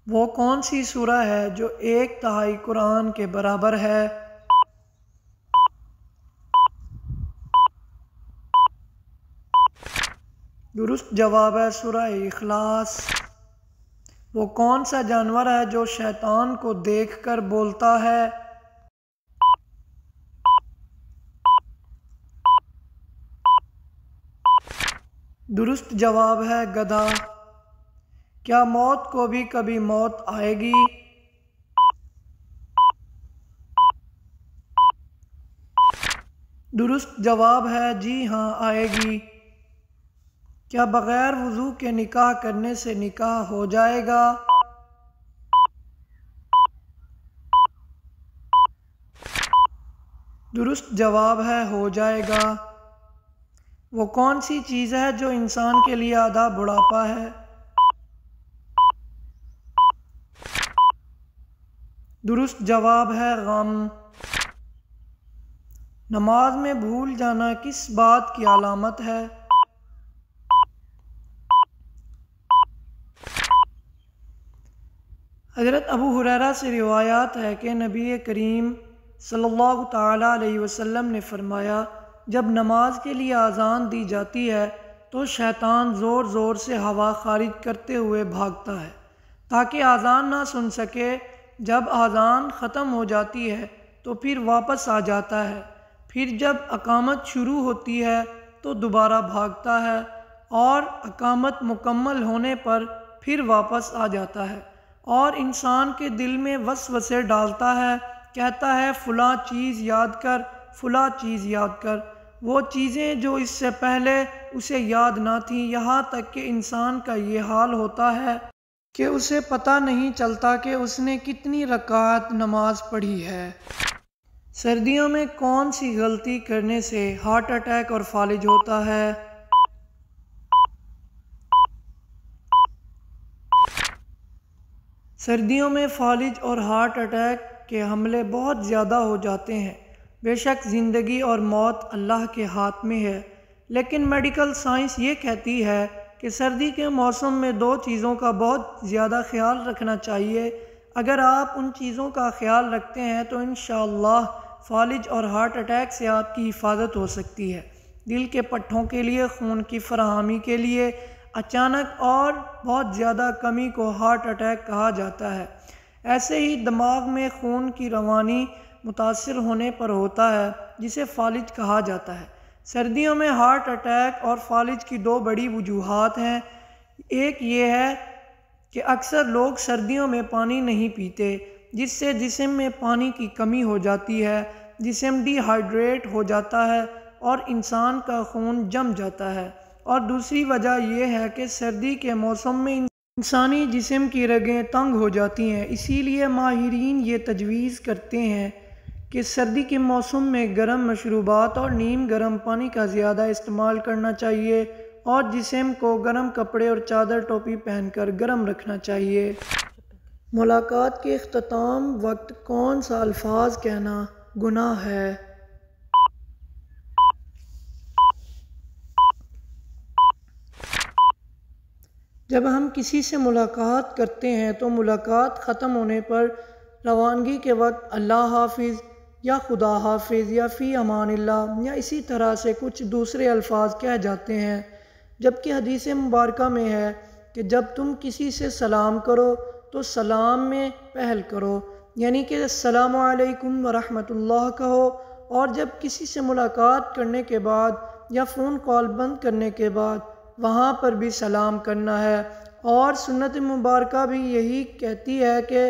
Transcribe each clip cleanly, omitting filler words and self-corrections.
وہ کون سی سورہ ہے جو 1/3 قرآن کے برابر ہے؟ درست جواب ہے سورہ اخلاص۔ وہ کون سا جانور ہے جو شیطان کو دیکھ کر بولتا ہے؟ درست جواب ہے گدھا۔ کیا موت کو بھی کبھی موت آئے گی؟ درست جواب ہے جی ہاں آئے گی۔ کیا بغیر وضو کے نکاح کرنے سے نکاح ہو جائے گا؟ درست جواب ہے ہو جائے گا۔ وہ کون سی چیز ہے جو انسان کے لیے آدھا بڑھاپا ہے؟ درست جواب ہے غم۔ نماز میں بھول جانا کس بات کی علامت ہے؟ حضرت ابو ہریرہ سے روایات ہے کہ نبی کریم صلی اللہ تعالیٰ علیہ وسلم نے فرمایا، جب نماز کے لیے اذان دی جاتی ہے تو شیطان زور زور سے ہوا خارج کرتے ہوئے بھاگتا ہے تاکہ اذان نہ سن سکے۔ جب اذان ختم ہو جاتی ہے تو پھر واپس آ جاتا ہے، پھر جب اقامت شروع ہوتی ہے تو دوبارہ بھاگتا ہے، اور اقامت مکمل ہونے پر پھر واپس آ جاتا ہے اور انسان کے دل میں وسوسے ڈالتا ہے، کہتا ہے فلاں چیز یاد کر، فلاں چیز یاد کر، وہ چیزیں جو اس سے پہلے اسے یاد نہ تھیں، یہاں تک کہ انسان کا یہ حال ہوتا ہے کہ اسے پتہ نہیں چلتا کہ اس نے کتنی رکعت نماز پڑھی ہے۔ سردیوں میں کون سی غلطی کرنے سے ہارٹ اٹیک اور فالج ہوتا ہے؟ سردیوں میں فالج اور ہارٹ اٹیک کے حملے بہت زیادہ ہو جاتے ہیں۔ بے شک زندگی اور موت اللہ کے ہاتھ میں ہے، لیکن میڈیکل سائنس یہ کہتی ہے کہ سردی کے موسم میں 2 چیزوں کا بہت زیادہ خیال رکھنا چاہیے۔ اگر آپ ان چیزوں کا خیال رکھتے ہیں تو انشاءاللہ فالج اور ہارٹ اٹیک سے آپ کی حفاظت ہو سکتی ہے۔ دل کے پٹھوں کے لیے خون کی فراہمی کے لیے اچانک اور بہت زیادہ کمی کو ہارٹ اٹیک کہا جاتا ہے۔ ایسے ہی دماغ میں خون کی روانی متاثر ہونے پر ہوتا ہے، جسے فالج کہا جاتا ہے۔ سردیوں میں ہارٹ اٹیک اور فالج کی 2 بڑی وجوہات ہیں۔ ایک یہ ہے کہ اکثر لوگ سردیوں میں پانی نہیں پیتے، جس سے جسم میں پانی کی کمی ہو جاتی ہے، جسم ڈی ہائیڈریٹ ہو جاتا ہے اور انسان کا خون جم جاتا ہے۔ اور دوسری وجہ یہ ہے کہ سردی کے موسم میں انسانی جسم کی رگیں تنگ ہو جاتی ہیں، اسی لیے ماہرین یہ تجویز کرتے ہیں کہ سردی کے موسم میں گرم مشروبات اور نیم گرم پانی کا زیادہ استعمال کرنا چاہیے، اور جسم کو گرم کپڑے اور چادر ٹوپی پہن کر گرم رکھنا چاہیے۔ ملاقات کے اختتام وقت کون سا الفاظ کہنا گناہ ہے؟ جب ہم کسی سے ملاقات کرتے ہیں تو ملاقات ختم ہونے پر روانگی کے وقت اللہ حافظ یا خدا حافظ یا فی امان اللہ یا اسی طرح سے کچھ دوسرے الفاظ کہہ جاتے ہیں، جبکہ حدیث مبارکہ میں ہے کہ جب تم کسی سے سلام کرو تو سلام میں پہل کرو، یعنی کہ السلام علیکم ورحمۃ اللہ کہو، اور جب کسی سے ملاقات کرنے کے بعد یا فون کال بند کرنے کے بعد وہاں پر بھی سلام کرنا ہے۔ اور سنت مبارکہ بھی یہی کہتی ہے کہ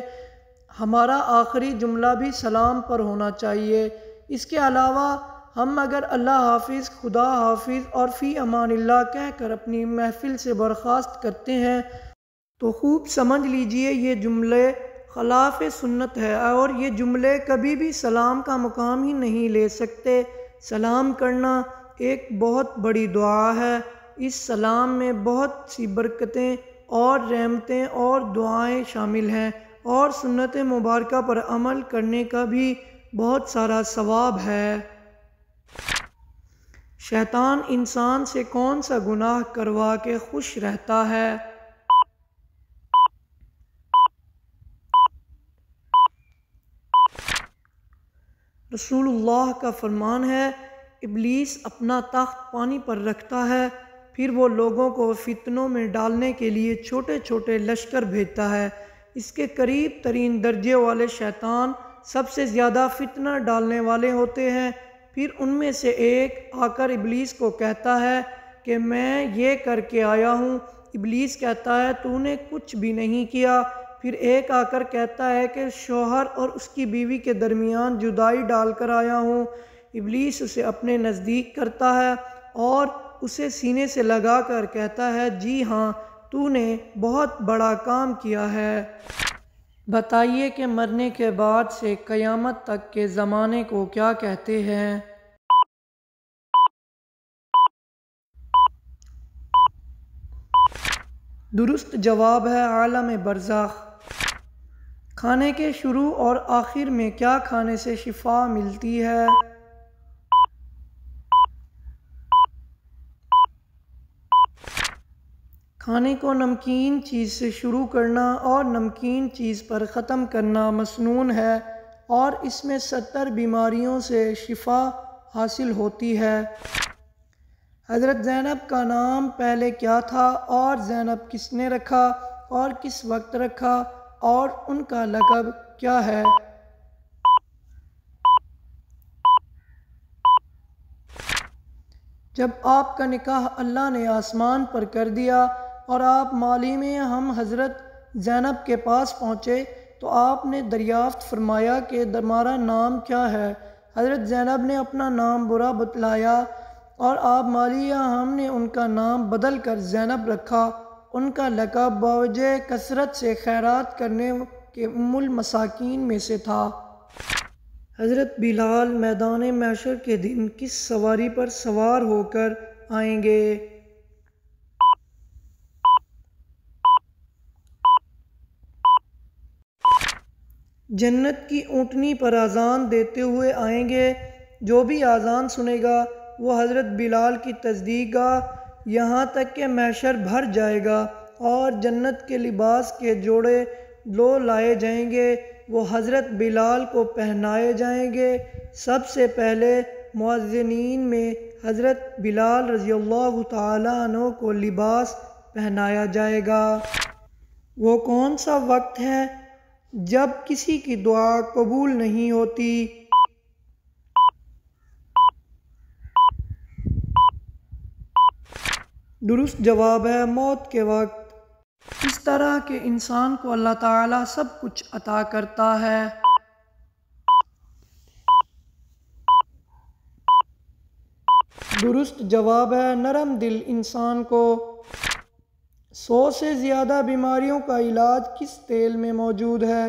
ہمارا آخری جملہ بھی سلام پر ہونا چاہیے۔ اس کے علاوہ ہم اگر اللہ حافظ، خدا حافظ اور فی امان اللہ کہہ کر اپنی محفل سے برخاست کرتے ہیں تو خوب سمجھ لیجئے یہ جملے خلاف سنت ہے، اور یہ جملے کبھی بھی سلام کا مقام ہی نہیں لے سکتے۔ سلام کرنا ایک بہت بڑی دعا ہے۔ اس سلام میں بہت سی برکتیں اور رحمتیں اور دعائیں شامل ہیں، اور سنت مبارکہ پر عمل کرنے کا بھی بہت سارا ثواب ہے۔ شیطان انسان سے کون سا گناہ کروا کے خوش رہتا ہے؟ رسول اللہ کا فرمان ہے، ابلیس اپنا تخت پانی پر رکھتا ہے، پھر وہ لوگوں کو فتنوں میں ڈالنے کے لیے چھوٹے چھوٹے لشکر بھیجتا ہے۔ اس کے قریب ترین درجے والے شیطان سب سے زیادہ فتنہ ڈالنے والے ہوتے ہیں۔ پھر ان میں سے ایک آ کر ابلیس کو کہتا ہے کہ میں یہ کر کے آیا ہوں۔ ابلیس کہتا ہے تو نے کچھ بھی نہیں کیا۔ پھر ایک آ کر کہتا ہے کہ شوہر اور اس کی بیوی کے درمیان جدائی ڈال کر آیا ہوں۔ ابلیس اسے اپنے نزدیک کرتا ہے اور اسے سینے سے لگا کر کہتا ہے، جی ہاں، تو نے بہت بڑا کام کیا ہے۔ بتائیے کہ مرنے کے بعد سے قیامت تک کے زمانے کو کیا کہتے ہیں؟ درست جواب ہے عالم برزخ۔ کھانے کے شروع اور آخر میں کیا کھانے سے شفا ملتی ہے؟ کھانے کو نمکین چیز سے شروع کرنا اور نمکین چیز پر ختم کرنا مسنون ہے اور اس میں 70 بیماریوں سے شفا حاصل ہوتی ہے۔ حضرت زینب کا نام پہلے کیا تھا اور زینب کس نے رکھا اور کس وقت رکھا اور ان کا لقب کیا ہے؟ جب آپ کا نکاح اللہ نے آسمان پر کر دیا اور آپ مالی میں ہم حضرت زینب کے پاس پہنچے تو آپ نے دریافت فرمایا کہ تمہارا نام کیا ہے؟ حضرت زینب نے اپنا نام برا بتلایا اور آپ مالی ہم نے ان کا نام بدل کر زینب رکھا۔ ان کا لقب بوجہ کثرت سے خیرات کرنے کے ام المساکین میں سے تھا۔ حضرت بلال میدان محشر کے دن کس سواری پر سوار ہو کر آئیں گے؟ جنت کی اونٹنی پر اذان دیتے ہوئے آئیں گے۔ جو بھی اذان سنے گا وہ حضرت بلال کی تصدیق گا، یہاں تک کہ محشر بھر جائے گا اور جنت کے لباس کے جوڑے لائے جائیں گے، وہ حضرت بلال کو پہنائے جائیں گے۔ سب سے پہلے مؤذنین میں حضرت بلال رضی اللہ تعالیٰ عنہ کو لباس پہنایا جائے گا۔ وہ کون سا وقت ہے جب کسی کی دعا قبول نہیں ہوتی؟ درست جواب ہے موت کے وقت۔ اس طرح کہ انسان کو اللہ تعالیٰ سب کچھ عطا کرتا ہے۔ درست جواب ہے نرم دل انسان کو۔ 100 سے زیادہ بیماریوں کا علاج کس تیل میں موجود ہے؟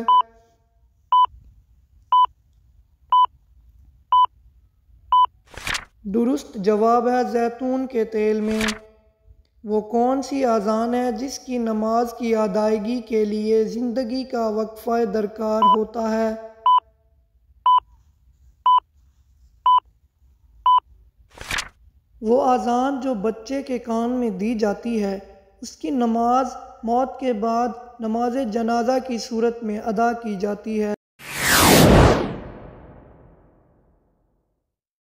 درست جواب ہے زیتون کے تیل میں۔ وہ کون سی اذان ہے جس کی نماز کی ادائیگی کے لیے زندگی کا وقفہ درکار ہوتا ہے؟ وہ اذان جو بچے کے کان میں دی جاتی ہے، اس کی نماز موت کے بعد نماز جنازہ کی صورت میں ادا کی جاتی ہے۔